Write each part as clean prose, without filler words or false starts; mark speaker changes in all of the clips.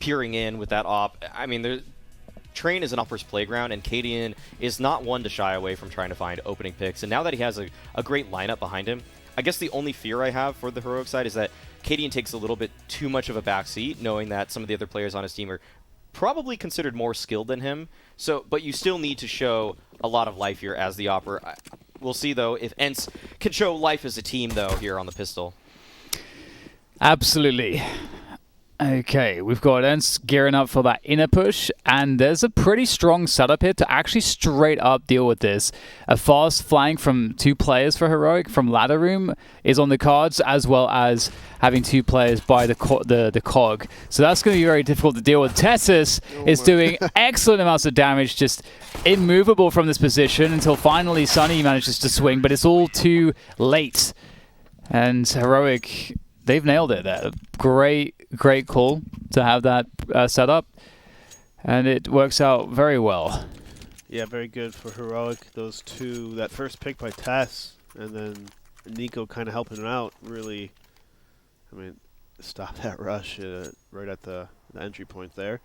Speaker 1: peering in with that op. I mean, Train is an upper's playground, and Cadian is not one to shy away from trying to find opening picks. And now that he has a great lineup behind him, I guess the only fear I have for the heroic side is that Cadian takes a little bit too much of a backseat, knowing that some of the other players on his team are probably considered more skilled than him. So, but you still need to show a lot of life here as the opper. We'll see, though, if Ents can show life as a team, though, here on the pistol.
Speaker 2: Absolutely. Okay, we've got Ents gearing up for that inner push, and there's a pretty strong setup here to actually straight up deal with this. A fast flank from 2 players for Heroic from Ladder Room is on the cards, as well as having 2 players by the cog. So that's going to be very difficult to deal with. Tessus is doing excellent amounts of damage, just immovable from this position until finally Sunny manages to swing, but it's all too late. And Heroic, they've nailed it there. Great call to have that set up, and it works out very well.
Speaker 3: Yeah, very good for Heroic. Those 2, that first pick by Tess, and then Nico kind of helping him out, really, I mean, stop that rush right at the entry point there.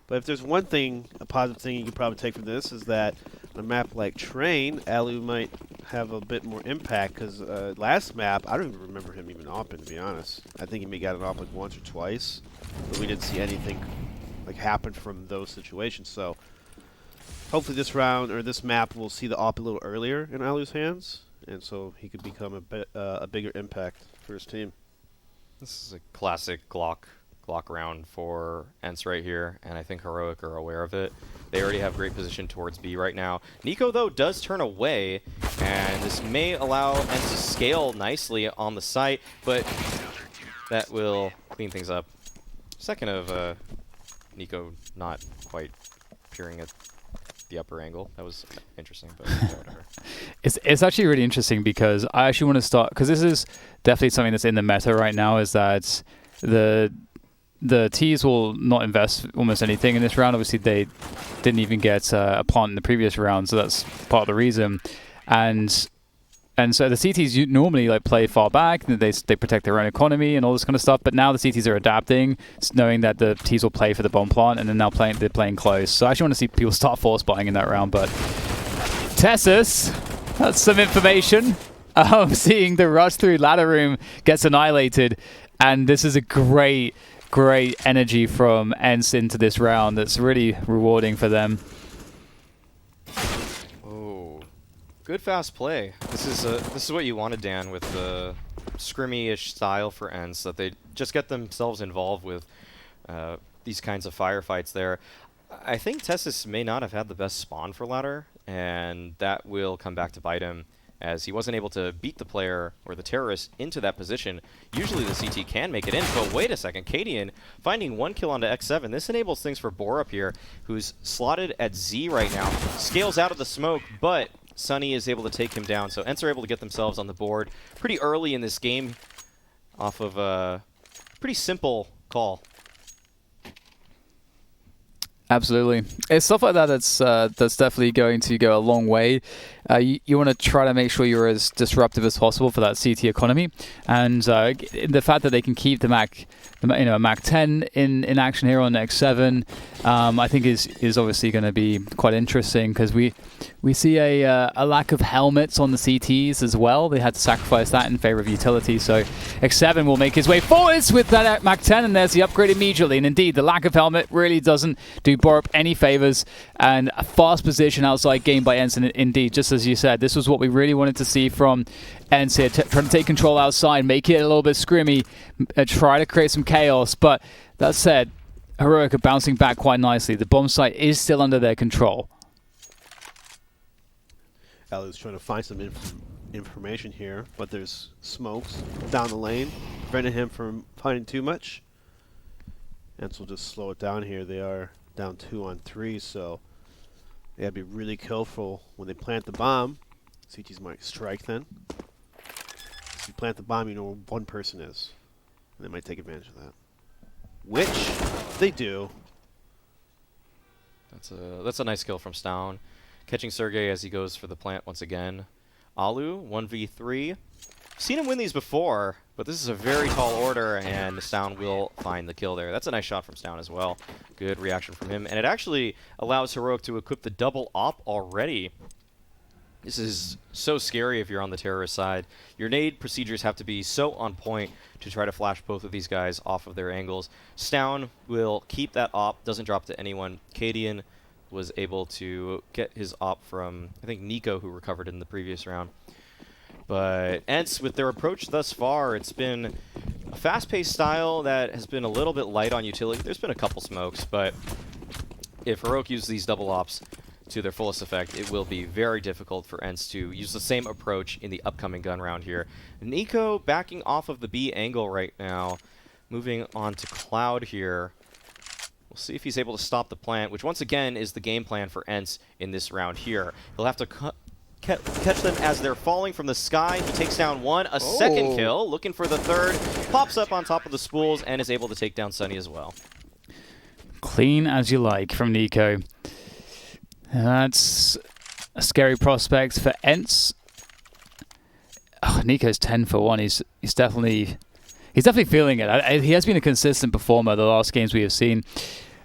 Speaker 3: But if there's one thing, a positive thing you could probably take from this is that on a map like Train, Alu might have a bit more impact, because last map, I don't even remember him even opping, to be honest. I think he may got an op like once or twice, but we didn't see anything like happen from those situations. So hopefully this round, or this map, we'll see the op a little earlier in Alu's hands, and so he could become a bigger impact for his team.
Speaker 1: This is a classic Glock round for Ents right here, and I think Heroic are aware of it. They already have great position towards B right now. Nico, though, does turn away, and this may allow Ents to scale nicely on the site, but that will clean things up. Second of Nico not quite peering at the upper angle. That was interesting, but whatever.
Speaker 2: It's actually really interesting, because I actually want to start, because this is definitely something that's in the meta right now, is that the T's will not invest almost anything in this round. Obviously, they didn't even get a plant in the previous round, so that's part of the reason. And so the CTs normally like play far back, and they protect their own economy and all this kind of stuff. But now the CTs are adapting, knowing that the T's will play for the bomb plant, and then now they're playing close. So I actually want to see people start force buying in that round. But Tessus, that's some information. Seeing the rush through Ladder Room gets annihilated, and this is a great energy from Ents into this round that's really rewarding for them.
Speaker 1: Oh, good fast play. This is what you wanted, Dan, with the scrimmy-ish style for Ents, that they just get themselves involved with these kinds of firefights there. I think Tessus may not have had the best spawn for Ladder, and that will come back to bite him, as he wasn't able to beat the player or the terrorist into that position. Usually the CT can make it in, but wait a second. Cadian finding 1 kill onto X7. This enables things for Borup here, who's slotted at Z right now. Scales out of the smoke, but Sunny is able to take him down. So Ents are able to get themselves on the board pretty early in this game off of a pretty simple call.
Speaker 2: Absolutely. It's stuff like that that's definitely going to go a long way. You want to try to make sure you're as disruptive as possible for that CT economy, and the fact that they can keep the Mac 10 in action here on X7, I think is obviously going to be quite interesting, because we see a lack of helmets on the CTs as well. They had to sacrifice that in favor of utility, so X7 will make his way forwards with that Mac 10, and there's the upgrade immediately. And indeed, the lack of helmet really doesn't do Borup any favors, and a fast position outside game by Ents. And indeed, just as you said, this was what we really wanted to see from Ents here, trying to take control outside, make it a little bit scrimmy, try to create some chaos. But that said, Heroic are bouncing back quite nicely. The bomb site is still under their control.
Speaker 3: Alu's trying to find some information here, but there's smokes down the lane, preventing him from finding too much. Ents will just slow it down here. They are down 2 on 3, so they gotta be really careful when they plant the bomb. CTs might strike then. If you plant the bomb, you know where one person is. And they might take advantage of that. Which they do.
Speaker 1: That's a nice kill from Stown. Catching Sergey as he goes for the plant once again. Alu, 1v3. seen him win these before, but this is a very tall order, and Stown will find the kill there. That's a nice shot from Stown as well. Good reaction from him, and it actually allows Heroic to equip the double op already. This is so scary if you're on the terrorist side. Your nade procedures have to be so on point to try to flash both of these guys off of their angles. Stown will keep that op, doesn't drop to anyone. Cadian was able to get his op from, I think, Nico, who recovered in the previous round. But Ents, with their approach thus far, it's been a fast-paced style that has been a little bit light on utility. There's been a couple smokes, but if Heroic uses these double ops to their fullest effect, it will be very difficult for Ents to use the same approach in the upcoming gun round here. Nico backing off of the B angle right now, moving on to Cloud here. We'll see if he's able to stop the plant, which once again is the game plan for Ents in this round here. He'll have to catch them as they're falling from the sky. He takes down one, a second kill, looking for the third, pops up on top of the spools, and is able to take down Sunny as well.
Speaker 2: Clean as you like from Nico. That's a scary prospect for Ents. Oh, Nico's 10 for 1. He's definitely feeling it. He has been a consistent performer the last games we have seen,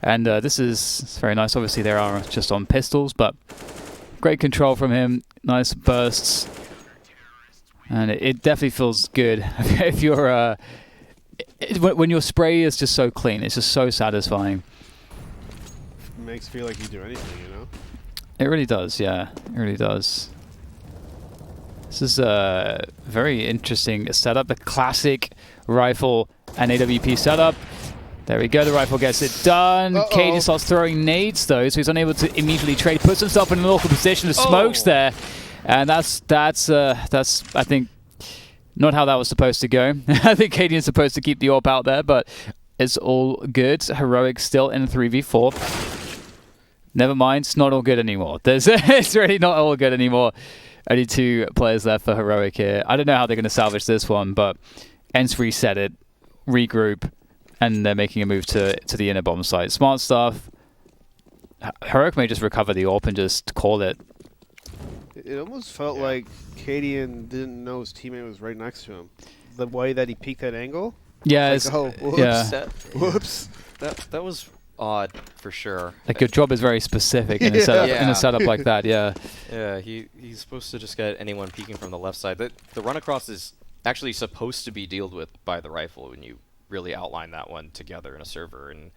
Speaker 2: and this is very nice. Obviously, they are just on pistols, but great control from him. Nice bursts, and it definitely feels good if you're when your spray is just so clean. It's just so satisfying.
Speaker 3: It makes you feel like you do anything, you know.
Speaker 2: It really does, yeah. It really does. This is a very interesting setup. The classic rifle and AWP setup. There we go, the rifle gets it done. Cade starts throwing nades though, so he's unable to immediately trade. Puts himself in an awkward position. The smokes there. And that's I think, not how that was supposed to go. I think Cadian's supposed to keep the AWP out there, but it's all good. Heroic still in 3v4. Never mind, it's not all good anymore. It's really not all good anymore. Only 2 players left for Heroic here. I don't know how they're going to salvage this one, but Ents reset it, regroup, and they're making a move to the inner bomb site. Smart stuff. Heroic may just recover the AWP and just call it.
Speaker 3: It almost felt like Cadian didn't know his teammate was right next to him. The way that he peeked that angle.
Speaker 2: Yeah,
Speaker 3: like, oh, whoops.
Speaker 2: Yeah.
Speaker 3: Whoops.
Speaker 1: That was odd for sure.
Speaker 2: Like your job is very specific in a setup like that. Yeah.
Speaker 1: Yeah, he's supposed to just get anyone peeking from the left side. The run across is actually supposed to be dealt with by the rifle when you really outline that one together in a server, and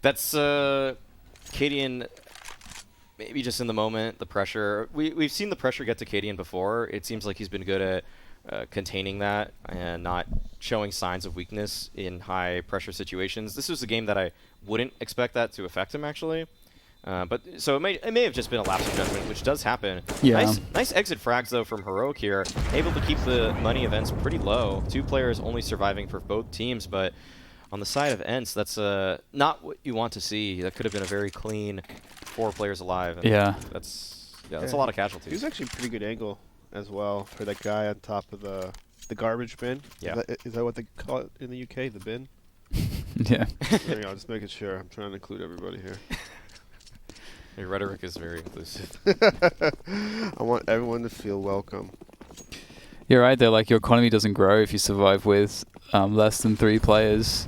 Speaker 1: that's Cadian. Maybe just in the moment, the pressure. We've seen the pressure get to Cadian before. It seems like he's been good at containing that and not showing signs of weakness in high pressure situations. This was a game that I wouldn't expect that to affect him actually. But so it may have just been a lapse of judgment, which does happen.
Speaker 2: Yeah.
Speaker 1: Nice exit frags though from Heroic here, able to keep the money events pretty low. 2 players only surviving for both teams, but on the side of Ents, that's not what you want to see. That could have been a very clean 4 players alive. And
Speaker 2: Yeah.
Speaker 1: that's a lot of casualties.
Speaker 3: He was actually a pretty good angle as well for that guy on top of the garbage bin.
Speaker 1: Yeah.
Speaker 3: Is that what they call it in the UK? The bin?
Speaker 2: Yeah.
Speaker 3: There you go. Just making sure. I'm trying to include everybody here.
Speaker 1: Your rhetoric is very inclusive.
Speaker 3: I want everyone to feel welcome.
Speaker 2: You're right there. Like your economy doesn't grow if you survive with less than 3 players,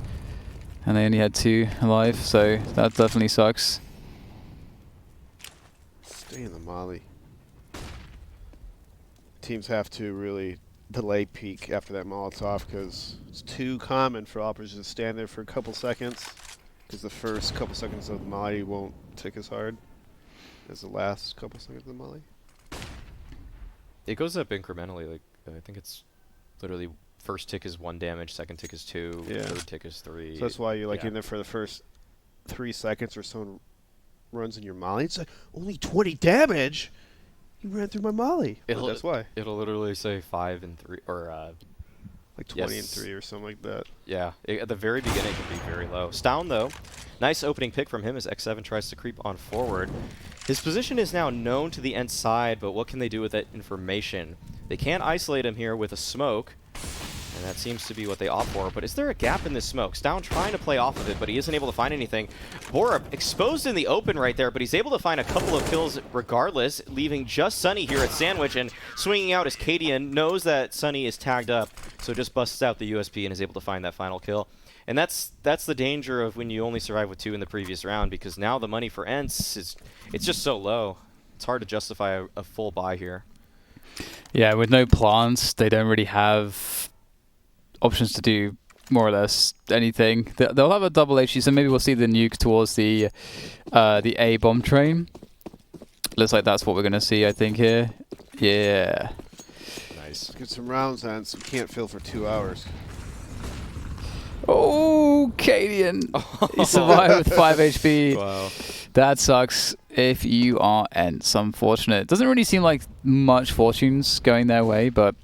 Speaker 2: and they only had 2 alive. So that definitely sucks.
Speaker 3: Stay in the molly. Teams have to really delay peak after that Molotov because it's too common for operators to stand there for a couple seconds because the first couple seconds of the molly won't tick as hard as the last couple seconds of the molly.
Speaker 1: It goes up incrementally. Like I think it's literally first tick is 1 damage, second tick is 2, third tick is 3.
Speaker 3: So that's why you're like in there for the first 3 seconds or someone runs in your molly. It's like only 20 damage. You ran through my molly. That's why.
Speaker 1: It'll literally say 5 and 3 or
Speaker 3: like 20 and 3 or something like that.
Speaker 1: Yeah, at the very beginning it can be very low. Stown though, nice opening pick from him as X7 tries to creep on forward. His position is now known to the Ents side, but what can they do with that information? They can't isolate him here with a smoke, And that seems to be what they opt for. But is there a gap in this smoke? Stown trying to play off of it, but he isn't able to find anything. Borup exposed in the open right there, but he's able to find a couple of kills regardless, leaving just Sunny here at Sandwich, and swinging out as Cadian knows that Sunny is tagged up, so just busts out the USP and is able to find that final kill. And that's the danger of when you only survive with 2 in the previous round, because now the money for Ents it's just so low. It's hard to justify a full buy here.
Speaker 2: Yeah, with no plants, they don't really have options to do more or less anything. They'll have a double HE, so maybe we'll see the nuke towards the A bomb train. Looks like that's what we're going to see, I think, here. Yeah.
Speaker 1: Nice.
Speaker 3: Let's get some rounds on, so we can't fill for 2 hours.
Speaker 2: Oh, Cadian. He survived with 5 HP.
Speaker 1: Wow.
Speaker 2: That sucks if you are Ents. Unfortunate. Doesn't really seem like much fortunes going their way, but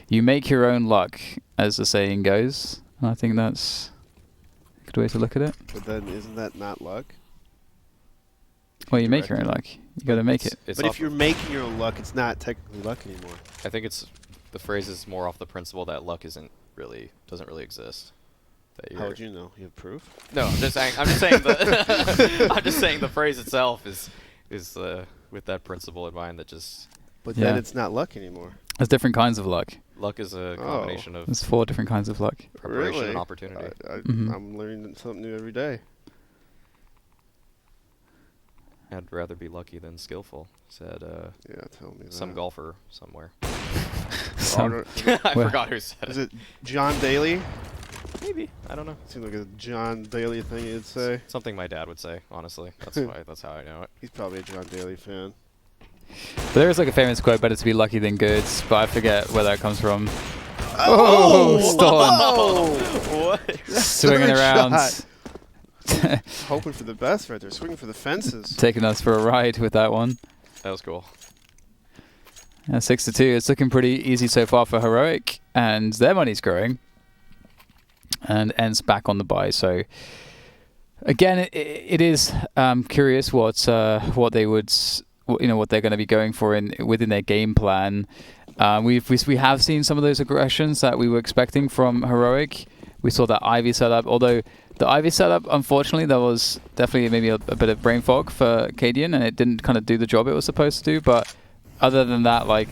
Speaker 2: you make your own luck, as the saying goes. I think that's a good way to look at it.
Speaker 3: But then, isn't that not luck?
Speaker 2: Well, you make your own luck. You got to make it.
Speaker 1: It's
Speaker 3: But
Speaker 1: off
Speaker 3: if you're making your own luck, it's not technically luck anymore.
Speaker 1: I think the phrase is more off the principle that luck doesn't really exist. That
Speaker 3: How would you know? You have proof?
Speaker 1: No, I'm just saying the I'm just saying the phrase itself is with that principle in mind, that just
Speaker 3: But
Speaker 2: Yeah.
Speaker 3: then it's not luck anymore.
Speaker 2: There's different kinds of luck.
Speaker 1: luck is a combination of
Speaker 2: There's 4 different kinds of luck.
Speaker 1: preparation
Speaker 3: Really?
Speaker 1: and opportunity.
Speaker 2: Mhm.
Speaker 3: I'm learning something new every day.
Speaker 1: I'd rather be lucky than skillful, said
Speaker 3: Yeah, tell me that.
Speaker 1: some golfer somewhere.
Speaker 2: Some-
Speaker 1: I
Speaker 2: Well-
Speaker 1: forgot who said
Speaker 3: Is
Speaker 1: it.
Speaker 3: it John Daly?
Speaker 1: Maybe, I don't know.
Speaker 3: Seems like a John Daly thing you'd say.
Speaker 1: Something my dad would say, honestly. That's how I know it.
Speaker 3: He's probably a John Daly fan.
Speaker 2: But there is like a famous quote, better to be lucky than good, but I forget where that comes from. Oh, Storm.
Speaker 1: What?
Speaker 2: Swinging
Speaker 3: Good
Speaker 2: around.
Speaker 3: shot. Hoping for the best right there. Swinging for the fences.
Speaker 2: Taking us for a ride with that one.
Speaker 1: That was cool.
Speaker 2: 6-2. It's looking pretty easy so far for Heroic, and their money's growing. And Ents back on the buy. So again, it is curious what they would, what they're going to be going for within their game plan. We have seen some of those aggressions that we were expecting from Heroic. We saw that Ivy setup, although the Ivy setup, unfortunately, there was definitely maybe a bit of brain fog for Cadian, and it didn't kind of do the job it was supposed to do. But other than that, like,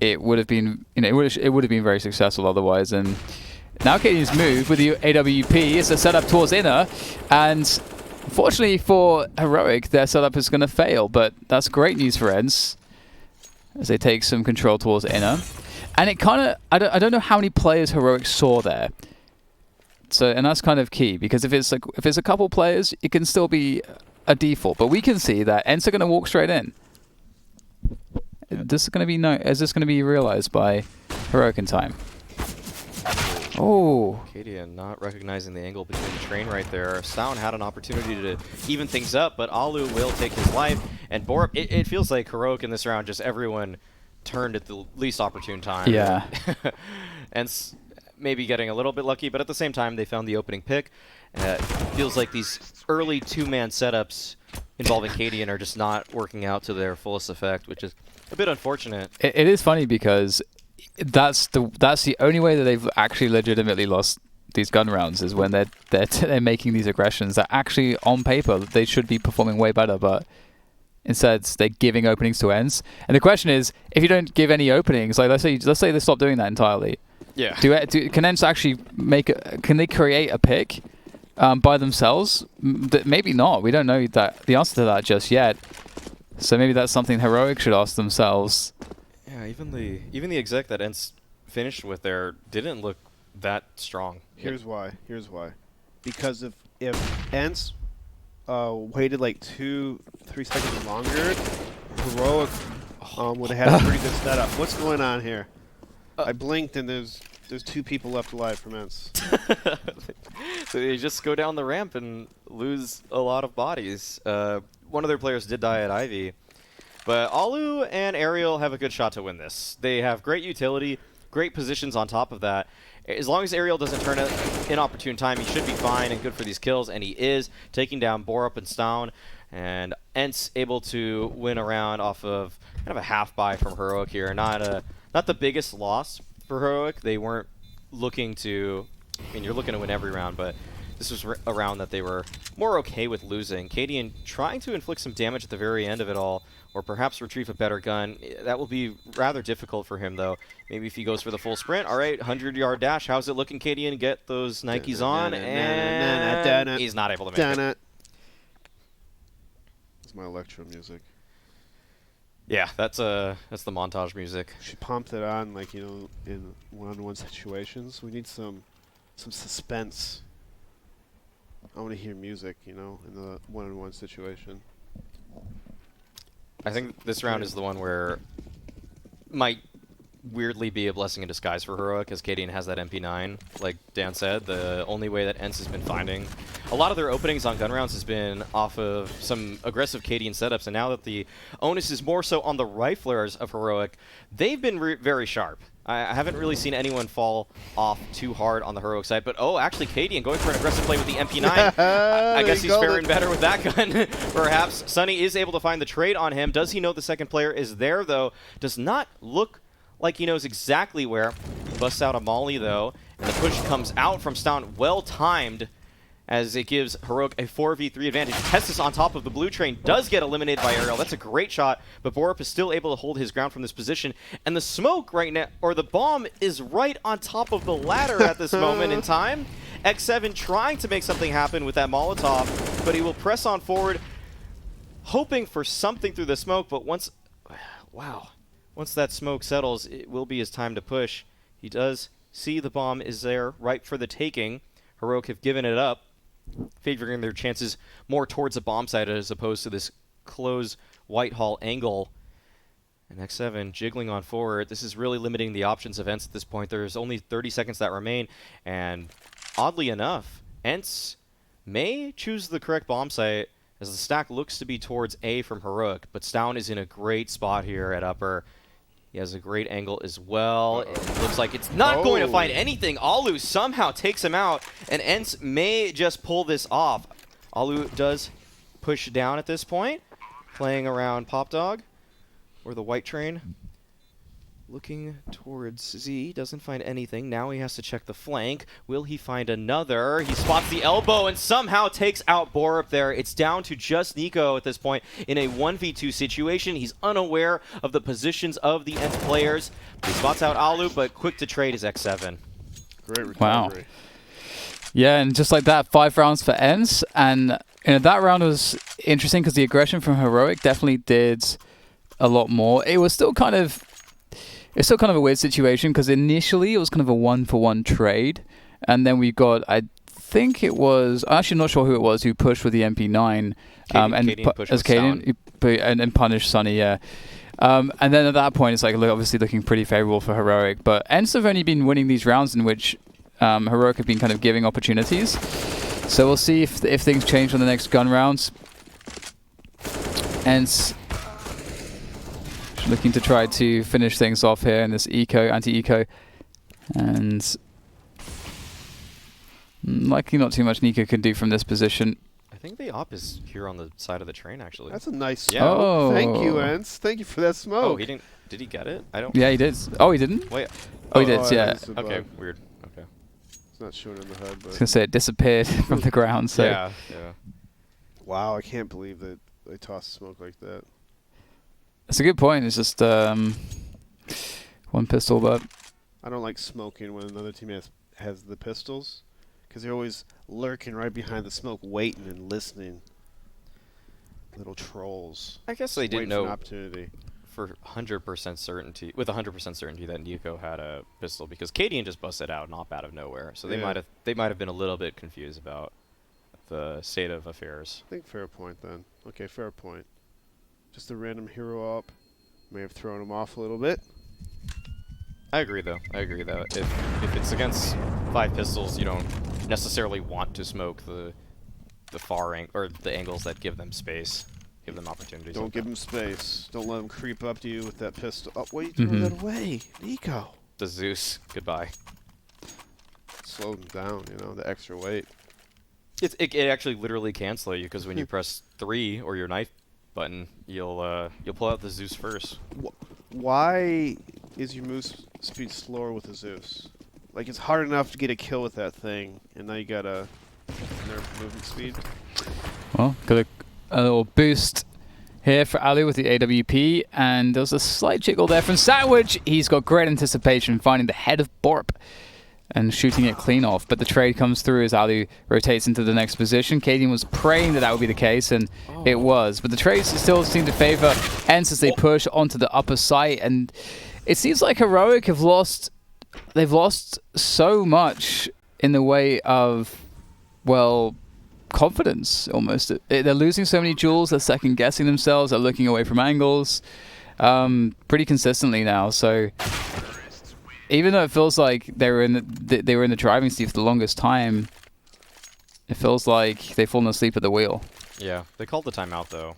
Speaker 2: it would have been, it would have been very successful otherwise. And now Cadian's move with the AWP is a setup towards inner, and unfortunately for Heroic, their setup is going to fail. But that's great news for Ents as they take some control towards inner. And it kind of, I don't know how many players Heroic saw there. So, and that's kind of key, because if it's a couple players, it can still be a default. But we can see that Ents are going to walk straight in. This is going to be is this going to be realized by Heroic in time? Oh,
Speaker 1: Cadian not recognizing the angle between the train right there. Sound had an opportunity to even things up, but Alu will take his life. And Borup, it feels like Heroic in this round, just everyone turned at the least opportune time.
Speaker 2: Yeah.
Speaker 1: And maybe getting a little bit lucky, but at the same time, they found the opening pick. Feels like these early two-man setups involving Cadian are just not working out to their fullest effect, which is a bit unfortunate.
Speaker 2: It is funny because that's the only way that they've actually legitimately lost these gun rounds is when they're making these aggressions that actually on paper they should be performing way better, but instead they're giving openings to Ents. And the question is, if you don't give any openings, like let's say they stop doing that entirely.
Speaker 1: Yeah.
Speaker 2: Can Ents actually can they create a pick by themselves? Maybe not. We don't know the answer to that just yet. So maybe that's something Heroic should ask themselves.
Speaker 1: Yeah, even the exec that Ents finished with there didn't look that strong.
Speaker 3: Here's why. Because if Ents waited like 2-3 seconds longer, Heroic would have had a pretty good setup. What's going on here? I blinked and there's 2 people left alive from Ents.
Speaker 1: So they just go down the ramp and lose a lot of bodies. One of their players did die at Ivy. But Alu and Ariel have a good shot to win this. They have great utility, great positions on top of that. As long as Ariel doesn't turn it inopportune time, he should be fine and good for these kills, and he is, taking down Borup and Stown. And Ents able to win a round off of kind of a half buy from Heroic here. Not the biggest loss for Heroic. They weren't looking to, I mean, you're looking to win every round, but this was a round that they were more okay with losing. Cadian trying to inflict some damage at the very end of it all, or perhaps retrieve a better gun. That will be rather difficult for him, though. Maybe if he goes for the full sprint. All right, 100-yard dash. How's it looking, Cadian? Get those Nikes on, and he's not able to make it.
Speaker 3: That's my electro music.
Speaker 1: Yeah, that's the montage music.
Speaker 3: She pumped it on, like, you know, in one-on-one situations. We need some suspense. I want to hear music, you know, in the one-on-one situation.
Speaker 1: I think this round is the one where might weirdly be a blessing in disguise for Heroic, as Cadian has that MP9. Like Dan said, the only way that ENCE has been finding a lot of their openings on gun rounds has been off of some aggressive Cadian setups, and now that the onus is more so on the riflers of Heroic, they've been very sharp. I haven't really seen anyone fall off too hard on the Heroic side, but oh, actually Cadian going for an aggressive play with the MP9. I guess he's faring better with that gun. Perhaps Sunny is able to find the trade on him. Does he know the second player is there, though? Does not look like he knows exactly where. He busts out a molly, though, and the push comes out from Stoun, well-timed, as it gives Heroic a 4v3 advantage. Testis on top of the blue train does get eliminated by Ariel. That's a great shot, but Borup is still able to hold his ground from this position. And the smoke right now, or the bomb, is right on top of the ladder at this moment in time. X7 trying to make something happen with that Molotov, but he will press on forward, hoping for something through the smoke, but once that smoke settles, it will be his time to push. He does see the bomb is there, ripe for the taking. Heroic have given it up, favoring their chances more towards the bomb site as opposed to this close Whitehall angle. And X7 jiggling on forward. This is really limiting the options of ENCE at this point. There's only 30 seconds that remain, and oddly enough, ENCE may choose the correct bomb site as the stack looks to be towards A from Heroic, but Stoun is in a great spot here at upper. He has a great angle as well. It looks like it's not going to find anything. Alu somehow takes him out, and ENCE may just pull this off. Alu does push down at this point, playing around Pop Dog, or the white train. Looking towards Z, doesn't find anything. Now he has to check the flank. Will he find another? He spots the elbow and somehow takes out Borup there. It's down to just Nico at this point in a 1v2 situation. He's unaware of the positions of the ENCE players. He spots out Alu, but quick to trade is X7.
Speaker 3: Great recovery.
Speaker 2: Wow. Yeah, and just like that, 5 rounds for ENCE. And you know, that round was interesting because the aggression from Heroic definitely did a lot more. It was still kind of a weird situation because initially it was kind of a 1-for-1 trade, and then we got, I think it was, I'm actually not sure who it was who pushed with the MP9 and punished Sunny, yeah. And then at that point it's like obviously looking pretty favorable for Heroic, but ENCE have only been winning these rounds in which Heroic have been kind of giving opportunities. So we'll see if things change on the next gun rounds. ENCE looking to try to finish things off here in this anti-eco, and likely not too much Nico can do from this position.
Speaker 1: I think the op is here on the side of the train, actually.
Speaker 3: That's a nice smoke.
Speaker 1: Yeah.
Speaker 3: Oh. Thank you, ENCE. Thank you for that smoke.
Speaker 1: Oh, he didn't. Did he get it? I don't.
Speaker 2: Yeah, he did. Oh, he didn't?
Speaker 1: Wait.
Speaker 2: Oh, he did, yeah.
Speaker 1: Okay, weird. Okay.
Speaker 3: It's not showing in the HUD, but...
Speaker 2: I was going to say it disappeared from the ground, so...
Speaker 1: Yeah.
Speaker 3: Wow, I can't believe that they tossed smoke like that.
Speaker 2: That's a good point. It's just one pistol, but...
Speaker 3: I don't like smoking when another team has the pistols, because they're always lurking right behind the smoke, waiting and listening. Little trolls.
Speaker 1: I guess they didn't
Speaker 3: Wait for
Speaker 1: know
Speaker 3: an opportunity.
Speaker 1: for 100% certainty, with 100% certainty that Nico had a pistol, because Cadian just busted out an op out of nowhere. So they might have been a little bit confused about the state of affairs.
Speaker 3: I think fair point then. Okay, fair point. Just a random hero op may have thrown him off a little bit.
Speaker 1: I agree, though. If it's against 5 pistols, you don't necessarily want to smoke the far or the angles that give them space, give them opportunities.
Speaker 3: Don't give them space. Don't let them creep up to you with that pistol. Oh, wait, throw that away, Nico.
Speaker 1: The Zeus, goodbye.
Speaker 3: Slow them down, you know, the extra weight.
Speaker 1: It actually literally can slow you, because when you press 3 or your knife button, you'll pull out the Zeus first.
Speaker 3: Why is your move speed slower with the Zeus? Like, it's hard enough to get a kill with that thing, and now you gotta nerf movement speed.
Speaker 2: Well, got a little boost here for Ali with the AWP, and there's a slight jiggle there from Sandwich. He's got great anticipation, finding the head of Borp and shooting it clean off. But the trade comes through as Ali rotates into the next position. Cadian was praying that that would be the case, and it was. But the trades still seem to favor Ents as they push onto the upper site, and it seems like Heroic have lost. They've lost so much in the way of, well, confidence almost. They're losing so many jewels, they're second guessing themselves, they're looking away from angles pretty consistently now. So even though it feels like they were in the driving seat for the longest time, it feels like they've fallen asleep at the wheel.
Speaker 1: Yeah, they called the timeout though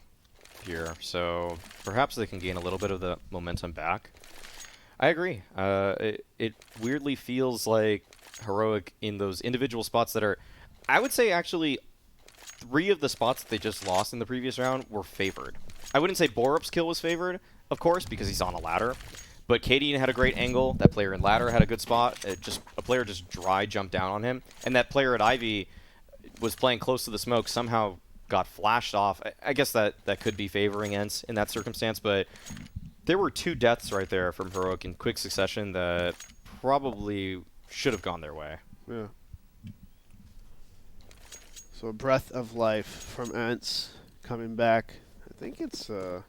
Speaker 1: here, so perhaps they can gain a little bit of the momentum back. I agree. It weirdly feels like Heroic in those individual spots that are, I would say actually 3 of the spots that they just lost in the previous round were favored. I wouldn't say Borup's kill was favored, of course, because he's on a ladder. But Cadian had a great angle. That player in ladder had a good spot. A player just dry jumped down on him. And that player at Ivy was playing close to the smoke, somehow got flashed off. I guess that could be favoring Ents in that circumstance, but there were 2 deaths right there from Heroic in quick succession that probably should have gone their way.
Speaker 3: Yeah. So a breath of life from Ents coming back. I think it's is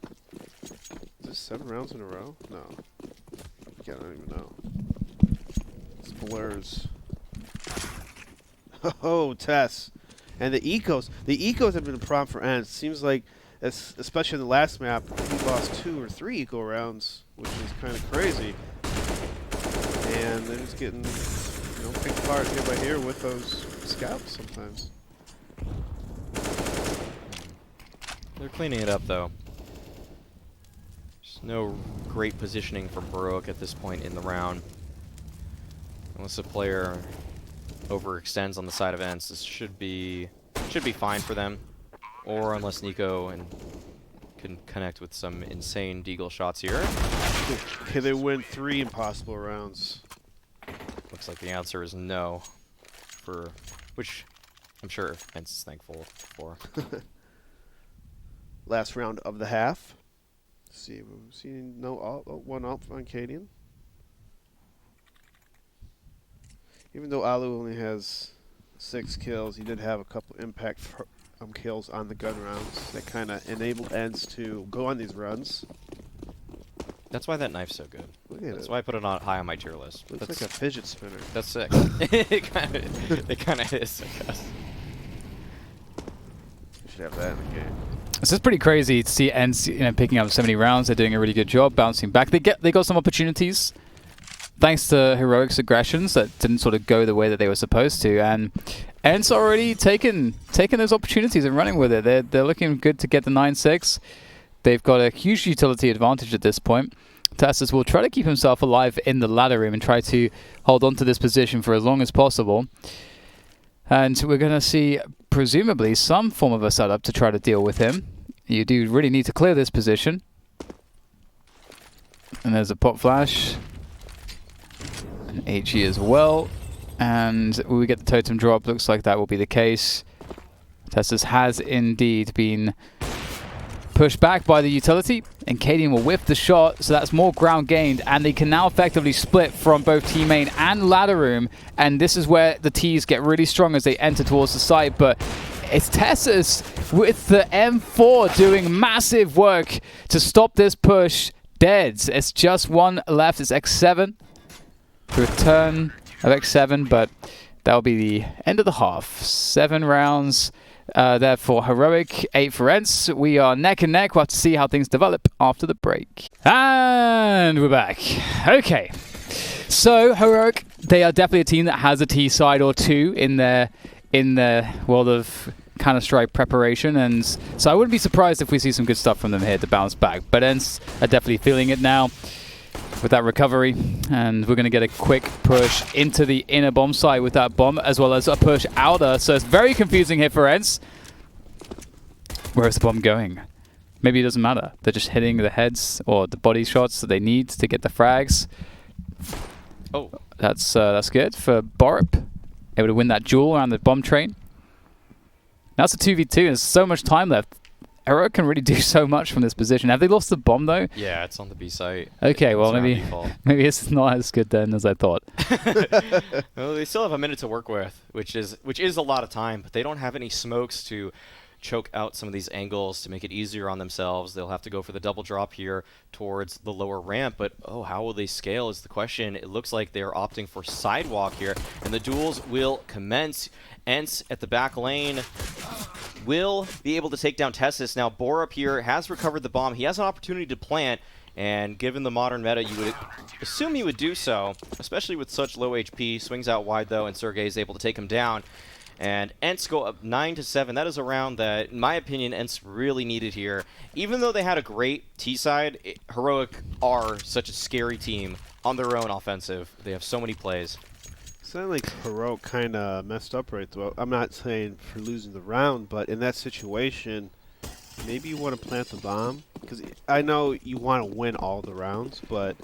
Speaker 3: this 7 rounds in a row? No. I don't even know. It's blurs. Oh, Tess. And the ecos. The ecos have been a problem for Ents. Seems like, especially in the last map, he lost 2 or 3 eco rounds, which is kind of crazy. And they're just getting, picked apart here by here with those scouts sometimes.
Speaker 1: They're cleaning it up, though. There's no great positioning from Heroic at this point in the round. Unless a player overextends on the side of Ents, this should be fine for them. Or unless Nico can connect with some insane deagle shots here.
Speaker 3: Okay, they win 3 impossible rounds.
Speaker 1: Looks like the answer is no. For which I'm sure Ents is thankful for.
Speaker 3: Last round of the half. Let's see, we've seen one up on Cadian. Even though Alu only has 6 kills, he did have a couple impact kills on the gun rounds that kind of enabled Ents to go on these runs.
Speaker 1: That's why that knife's so good.
Speaker 3: Look at
Speaker 1: That's
Speaker 3: it.
Speaker 1: why I put it on high on my tier list.
Speaker 3: Looks like a fidget spinner.
Speaker 1: That's sick. it kind of is, I guess.
Speaker 3: We should have that in the game.
Speaker 2: This is pretty crazy to see Ents picking up so many rounds. They're doing a really good job bouncing back. They got some opportunities thanks to Heroic's aggressions that didn't sort of go the way that they were supposed to, and Ents already taken those opportunities and running with it. They're looking good to get the 9-6. They've got a huge utility advantage at this point. Tassus will try to keep himself alive in the ladder room and try to hold on to this position for as long as possible. And we're going to see, presumably, some form of a setup to try to deal with him. You do really need to clear this position. And there's a pop flash. An HE as well. And we get the totem drop. Looks like that will be the case. Tessus has indeed been pushed back by the utility, and Cadian will whiff the shot, so that's more ground gained, and they can now effectively split from both T main and ladder room, and this is where the T's get really strong as they enter towards the site, but it's Tessus with the M4 doing massive work to stop this push dead. It's just one left. It's X7. The return of X7, but that'll be the end of the half. 7 rounds there for Heroic, 8 for Ents. We are neck and neck. We'll have to see how things develop after the break. And we're back. Okay. So, Heroic, they are definitely a team that has a T side or 2 in their world of Counter-Strike preparation, and so I wouldn't be surprised if we see some good stuff from them here to bounce back. But Ents are definitely feeling it now with that recovery, and we're going to get a quick push into the inner bomb site with that bomb, as well as a push outer, so it's very confusing here for Ents. Where is the bomb going? Maybe it doesn't matter. They're just hitting the heads or the body shots that they need to get the frags.
Speaker 1: Oh,
Speaker 2: That's good for Borup. Able to win that duel around the bomb train. That's a 2v2. There's so much time left. Heroic can really do so much from this position. Have they lost the bomb though?
Speaker 1: Yeah, it's on the B site.
Speaker 2: Okay, well
Speaker 1: It's
Speaker 2: maybe it's not as good then as I thought.
Speaker 1: Well, they still have a minute to work with, which is a lot of time, but they don't have any smokes to choke out some of these angles to make it easier on themselves. They'll have to go for the double drop here towards the lower ramp, but oh, how will they scale is the question. It looks like they're opting for sidewalk here, and the duels will commence. Ents at the back lane will be able to take down Tessus. Now, Borup here has recovered the bomb. He has an opportunity to plant, and given the modern meta, you would assume he would do so, especially with such low HP. Swings out wide, though, and Sergey is able to take him down. And Ents go up 9-7. That is a round that, in my opinion, Ents really needed here. Even though they had a great T-side, Heroic are such a scary team on their own offensive. They have so many plays.
Speaker 3: Sounded like Heroic kind of messed up right there. I'm not saying for losing the round, but in that situation, maybe you want to plant the bomb. Because I know you want to win all the rounds, but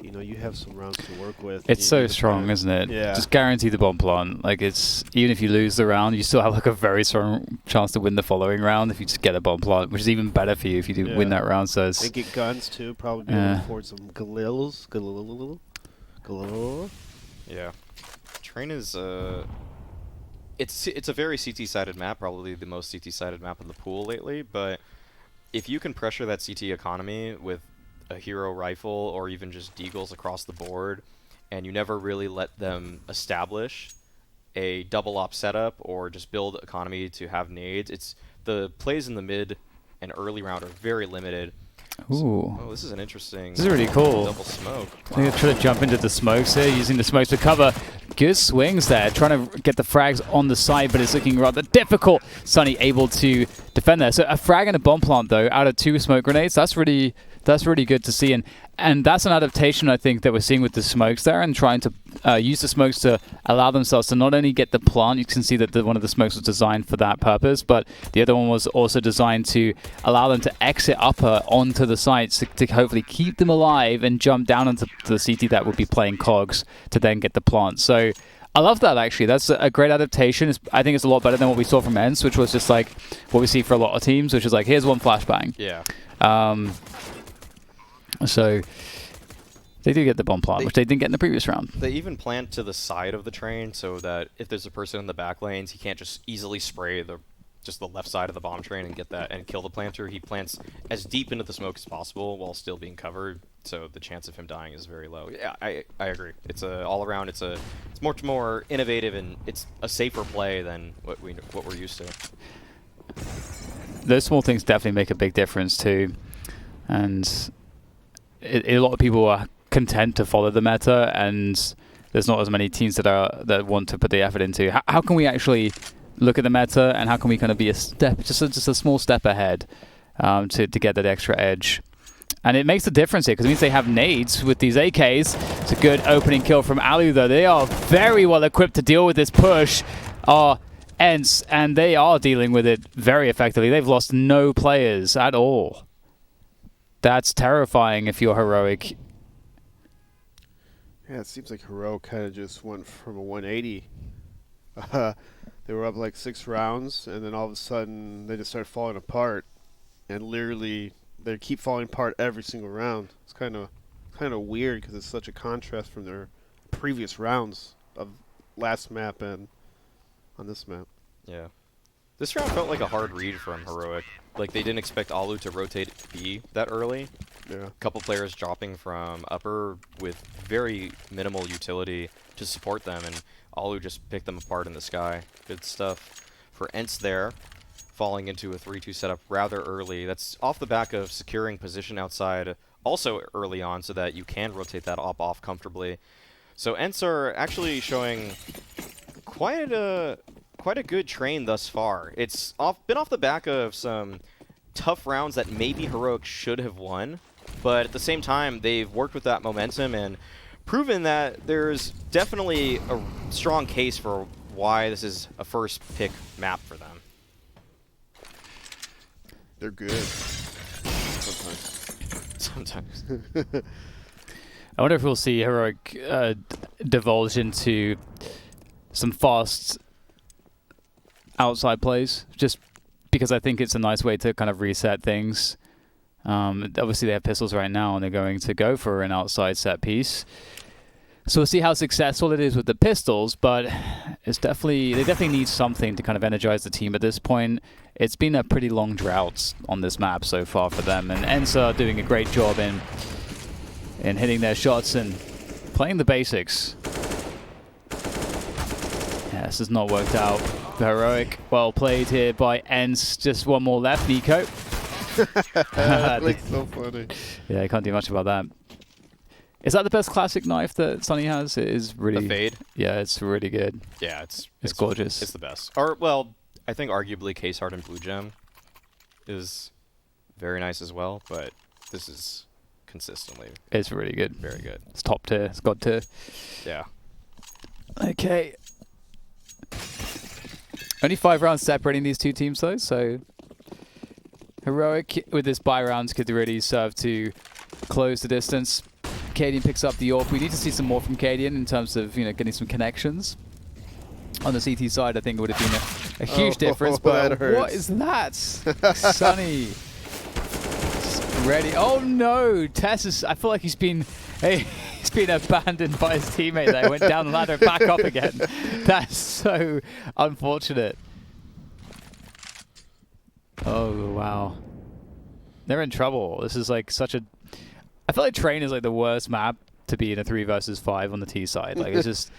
Speaker 3: you know, you have some rounds to work with.
Speaker 2: It's so strong, isn't it?
Speaker 3: Yeah.
Speaker 2: Just guarantee the bomb plant. Like, it's even if you lose the round, you still have like a very strong chance to win the following round if you just get a bomb plant, which is even better for you if you do win that round. So it's,
Speaker 3: and get guns too. Probably be able to afford some Galils. Galil.
Speaker 1: Yeah. Train is it's a very CT-sided map, probably the most CT-sided map in the pool lately, but if you can pressure that CT economy with a hero rifle or even just deagles across the board, and you never really let them establish a double op setup or just build economy to have nades, it's the plays in the mid and early round are very limited.
Speaker 2: ooh.
Speaker 1: Oh, this is an interesting.
Speaker 2: This is really cool.
Speaker 1: Double smoke.
Speaker 2: They're going to try to jump into the smokes here, using the smokes to cover. Good swings there, trying to get the frags on the side, but it's looking rather difficult. Sunny able to defend there. So a frag and a bomb plant, though, out of 2 smoke grenades, that's really good to see. And that's an adaptation, I think, that we're seeing with the smokes there, and trying to use the smokes to allow themselves to not only get the plant. You can see that one of the smokes was designed for that purpose, but the other one was also designed to allow them to exit upper onto the sites to hopefully keep them alive and jump down into the CT that would be playing cogs to then get the plant. So I love that, actually. That's a great adaptation. I think it's a lot better than what we saw from Ents, which was just like what we see for a lot of teams, which is like, here's one flashbang.
Speaker 1: Yeah.
Speaker 2: So they do get the bomb plant, which they didn't get in the previous round.
Speaker 1: They even plant to the side of the train so that if there's a person in the back lanes, he can't just easily spray just the left side of the bomb train and get that and kill the planter. He plants as deep into the smoke as possible while still being covered, so the chance of him dying is very low. Yeah, I agree. It's all around. It's much more innovative, and it's a safer play than what we're used to.
Speaker 2: Those small things definitely make a big difference too, and a lot of people are content to follow the meta, and there's not as many teams that want to put the effort into. How can we actually look at the meta, and how can we kind of be just a small step ahead to get that extra edge? And it makes a difference here, because it means they have nades with these AKs. It's a good opening kill from Alu, though. They are very well equipped to deal with this push. Ents, and they are dealing with it very effectively. They've lost no players at all. That's terrifying if you're Heroic.
Speaker 3: Yeah, it seems like Heroic kind of just went from a 180. They were up like 6 rounds, and then all of a sudden they just started falling apart. And literally, they keep falling apart every single round. It's kind of weird, because it's such a contrast from their previous rounds of last map and on this map.
Speaker 1: Yeah. This round felt like a hard read from Heroic. Like, they didn't expect Alu to rotate B that early.
Speaker 3: Yeah.
Speaker 1: A couple players dropping from upper with very minimal utility to support them, and Alu just picked them apart in the sky. Good stuff for Ents there, falling into a 3-2 setup rather early. That's off the back of securing position outside also early on, so that you can rotate that op off comfortably. So Ents are actually showing quite a good train thus far. It's been off the back of some tough rounds that maybe Heroic should have won, but at the same time, they've worked with that momentum and proven that there's definitely a strong case for why this is a first pick map for them.
Speaker 3: They're good. Sometimes.
Speaker 1: Sometimes.
Speaker 2: I wonder if we'll see Heroic divulge into some fast outside plays, just because I think it's a nice way to kind of reset things. Obviously, they have pistols right now, and they're going to go for an outside set piece. So we'll see how successful it is with the pistols, but they definitely need something to kind of energize the team at this point. It's been a pretty long drought on this map so far for them, and ENCE are doing a great job in hitting their shots and playing the basics. Yeah, this has not worked out. Heroic, well played here by ENCE. Just one more left, Nico.
Speaker 3: That looks so funny.
Speaker 2: Yeah, I can't do much about that. Is that the best classic knife that Sunny has? It is really...
Speaker 1: The Fade?
Speaker 2: Yeah, it's really good.
Speaker 1: Yeah, it's
Speaker 2: gorgeous.
Speaker 1: It's the best. Or, well, I think arguably Case Hardened Blue Gem is very nice as well, but this is consistently...
Speaker 2: It's really good.
Speaker 1: Very good.
Speaker 2: It's top tier. It's god tier.
Speaker 1: Yeah.
Speaker 2: Okay. Only 5 rounds separating these two teams, though, so... Heroic, with this buy rounds, could really serve to close the distance. Cadian picks up the AWP. We need to see some more from Cadian in terms of, getting some connections. On the CT side, I think it would have been a huge difference, but what is that? Sunny. Ready. Oh no! Tess is, I feel like he's been abandoned by his teammate there. Went down the ladder and back up again. That's so unfortunate. Oh, wow. They're in trouble. This is like such a... I feel like Train is like the worst map to be in a 3 versus 5 on the T side. Like, it's just...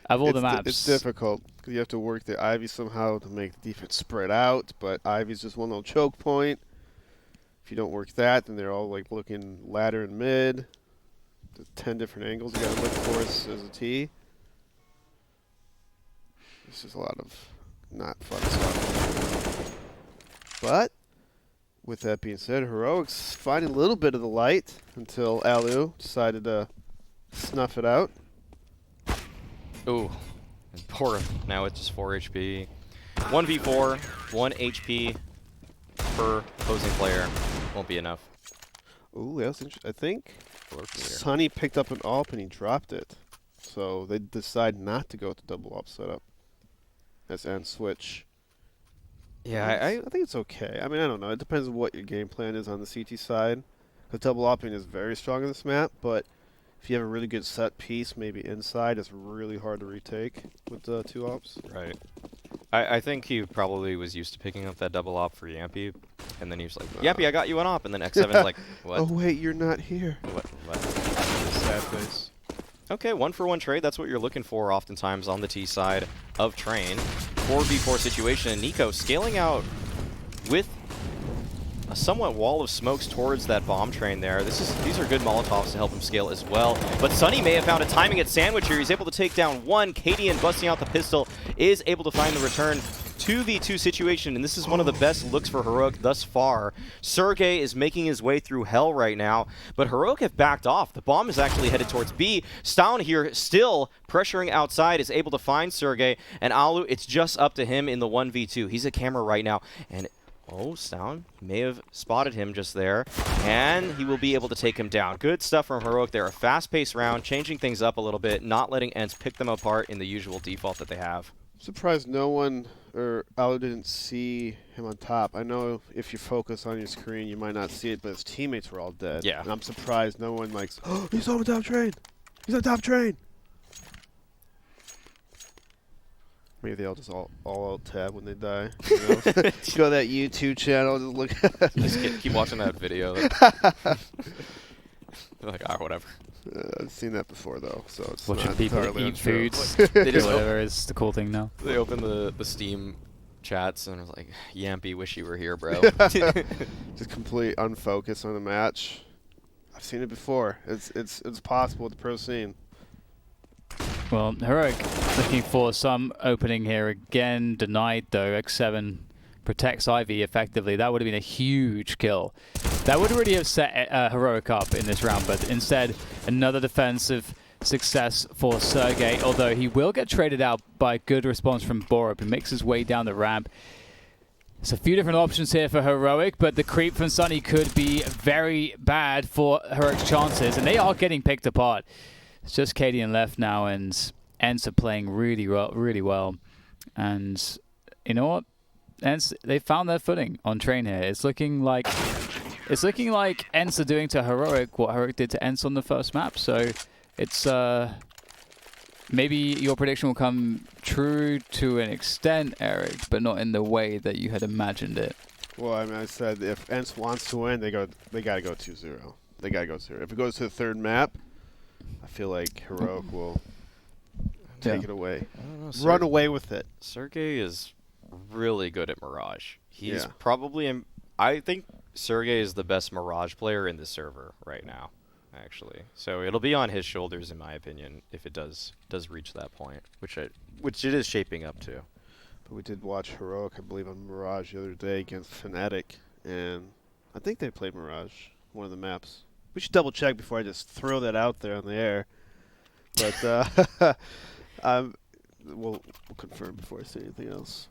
Speaker 2: Of all the maps...
Speaker 3: It's difficult. Because you have to work the Ivy somehow to make the defense spread out, but Ivy's just one little choke point. If you don't work that, then they're all like looking ladder and mid. There's 10 different angles you gotta look for as a T. This is a lot of not fun stuff. But, with that being said, Heroics finding a little bit of the light until Alu decided to snuff it out.
Speaker 1: Ooh. And poor. Now it's just 4 HP. 1v4, 1 HP per opposing player. Won't be enough.
Speaker 3: Ooh, that was interesting. I think Sunny picked up an AWP and he dropped it. So they decide not to go with the double AWP setup. As and switch.
Speaker 1: Yeah,
Speaker 3: I think it's okay. I mean, I don't know. It depends on what your game plan is on the CT side. Because double opping is very strong in this map, but if you have a really good set piece, maybe inside, it's really hard to retake with the 2 ops.
Speaker 1: Right. I think he probably was used to picking up that double op for Yampy, and then he was like, Yampy, I got you an op, and then X7's like, what?
Speaker 3: Oh, wait, you're not here.
Speaker 1: What?
Speaker 3: Sad face.
Speaker 1: Okay, 1-for-1 trade. That's what you're looking for oftentimes on the T side of Train. 4v4 situation, and Nico scaling out with a somewhat wall of smokes towards that bomb train there. These are good Molotovs to help him scale as well. But Sunny may have found a timing at sandwich here. He's able to take down one. Cadian busting out the pistol is able to find the return. 2v2 situation, and this is one of the best looks for Heroic thus far. Sergey is making his way through hell right now, but Heroic have backed off. The bomb is actually headed towards B. Stown here still pressuring outside, is able to find Sergey, and Alu, it's just up to him in the 1v2. He's a camera right now, and oh, Stown may have spotted him just there, and he will be able to take him down. Good stuff from Heroic. They're a fast-paced round, changing things up a little bit, not letting Ents pick them apart in the usual default that they have.
Speaker 3: Surprised no one or Alu didn't see him on top. I know if you focus on your screen, you might not see it, but his teammates were all dead.
Speaker 1: Yeah.
Speaker 3: And I'm surprised no one likes, oh, he's on the top train. He's on top train. Maybe they all just all alt tab when they die. You know? Just go to that YouTube channel, just look.
Speaker 1: Just keep watching that video. They're like, whatever.
Speaker 3: I've seen that before, though, so it's
Speaker 2: watching
Speaker 3: not
Speaker 2: people
Speaker 3: entirely
Speaker 2: eat
Speaker 3: untrue.
Speaker 2: foods.
Speaker 1: They just
Speaker 2: Whatever is the cool thing now.
Speaker 1: They open the Steam chats and was like, Yampy, wish you were here, bro.
Speaker 3: Just complete unfocus on the match. I've seen it before. It's possible with the pro scene.
Speaker 2: Well, Heroic looking for some opening here again. Denied though. X7 protects Ivy effectively. That would have been a huge kill. That would really have set Heroic up in this round, but instead another defensive success for Sergey, although he will get traded out by good response from Borup, who makes his way down the ramp. There's a few different options here for Heroic, but the creep from Sunny could be very bad for Heroic's chances, and they are getting picked apart. It's just Cadian left now, and Ents are playing really well. And you know what? Ents, they found their footing on train here. It's looking like Ents are doing to Heroic what Heroic did to Ents on the first map. So it's maybe your prediction will come true to an extent, Eric, but not in the way that you had imagined it.
Speaker 3: Well, I mean, I said if ENCE wants to win, they gotta go 2-0. They gotta go 0. If it goes to the third map, I feel like Heroic will take it away.
Speaker 1: I don't know,
Speaker 3: Run away with it.
Speaker 1: Sergey is really good at Mirage. He's probably, I think Sergey is the best Mirage player in the server right now, actually. So it'll be on his shoulders, in my opinion, if it does reach that point, which it is shaping up to.
Speaker 3: But we did watch Heroic, I believe, on Mirage the other day against Fnatic, and I think they played Mirage, one of the maps. We should double check before I just throw that out there on the air. But we'll confirm before I say anything else.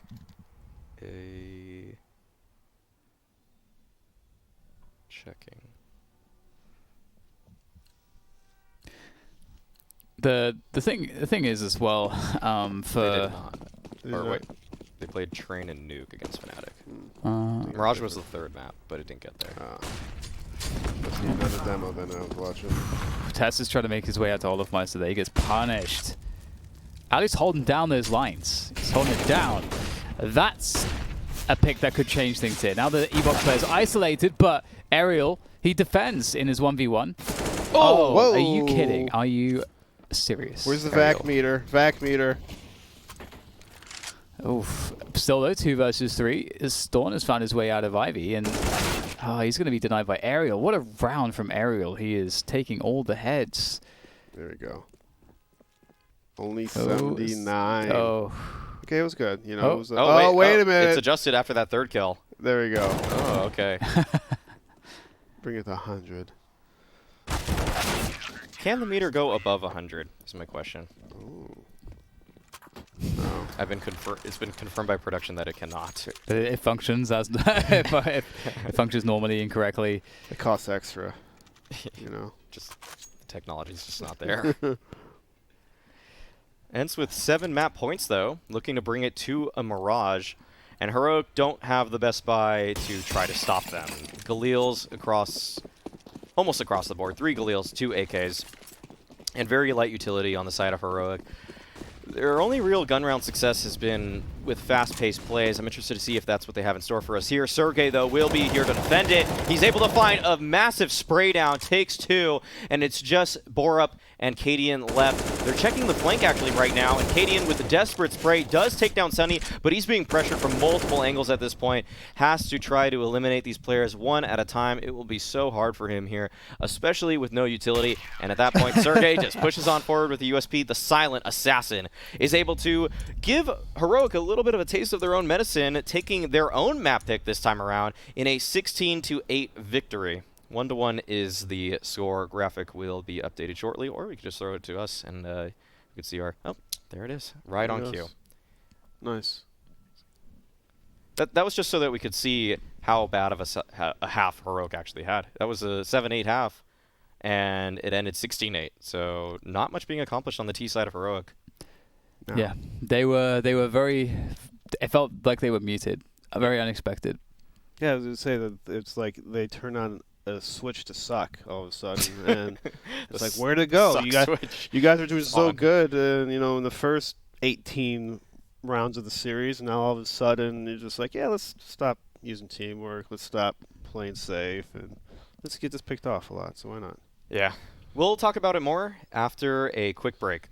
Speaker 1: Checking.
Speaker 2: The thing is as well for
Speaker 1: They did not. Wait, they played Train and Nuke against Fnatic. Mirage was the third map, but it didn't get there.
Speaker 3: Must be another demo then I was watching.
Speaker 2: Tess is trying to make his way out to Olafmeister there. He gets punished. At least holding down those lines. He's holding it down. That's a pick that could change things here. Now the Evox player's isolated, but Aerial, he defends in his 1v1. Oh,
Speaker 3: whoa.
Speaker 2: Are you kidding? Are you serious?
Speaker 3: Where's the
Speaker 2: Aerial?
Speaker 3: vac meter? Vac meter.
Speaker 2: Oof. Still though, 2 versus 3. Storm has found his way out of Ivy, and he's going to be denied by Aerial. What a round from Aerial. He is taking all the heads.
Speaker 3: There we go. Only 79.
Speaker 2: Oh.
Speaker 3: Okay, it was good. You know,
Speaker 2: Oh.
Speaker 3: it was
Speaker 1: Wait
Speaker 3: a minute.
Speaker 1: It's adjusted after that third kill.
Speaker 3: There we go.
Speaker 1: Oh, okay.
Speaker 3: Bring it to 100.
Speaker 1: Can the meter go above 100? Is my question.
Speaker 3: Ooh. No.
Speaker 1: It's been confirmed by production that it cannot.
Speaker 2: It functions as it functions normally incorrectly.
Speaker 3: It costs extra. You know.
Speaker 1: Just the technology's just not there. Ents with 7 map points though, looking to bring it to a Mirage. And Heroic don't have the best buy to try to stop them. Galil's almost across the board. 3 Galils, 2 AKs, and very light utility on the side of Heroic. Their only real gun round success has been with fast-paced plays. I'm interested to see if that's what they have in store for us here. Sergey, though, will be here to defend it. He's able to find a massive spray down, takes 2, and it's just Borup and Cadian left. They're checking the flank actually right now, and Cadian with the desperate spray does take down Sunny, but he's being pressured from multiple angles at this point. Has to try to eliminate these players one at a time. It will be so hard for him here, especially with no utility. And at that point, Sergey just pushes on forward with the USP. The Silent Assassin is able to give Heroic a little bit of a taste of their own medicine, taking their own map pick this time around in a 16-8 victory. 1-1 is the score. Graphic will be updated shortly, or we could just throw it to us and you can see our... Oh, there it is. Right on cue.
Speaker 3: Nice.
Speaker 1: That was just so that we could see how bad of a half Heroic actually had. That was a 7-8 half, and it ended 16-8. So not much being accomplished on the T side of Heroic.
Speaker 3: No.
Speaker 2: Yeah, they were very... It felt like they were muted. Very unexpected.
Speaker 3: Yeah, I was going to say that it's like they turn on a switch to suck all of a sudden, and it's like, where'd it go? You guys are doing so good, you know, in the first 18 rounds of the series, and now all of a sudden you're just like, yeah, let's stop using teamwork, let's stop playing safe, and let's get this picked off a lot. So why not?
Speaker 1: Yeah. We'll talk about it more after a quick break.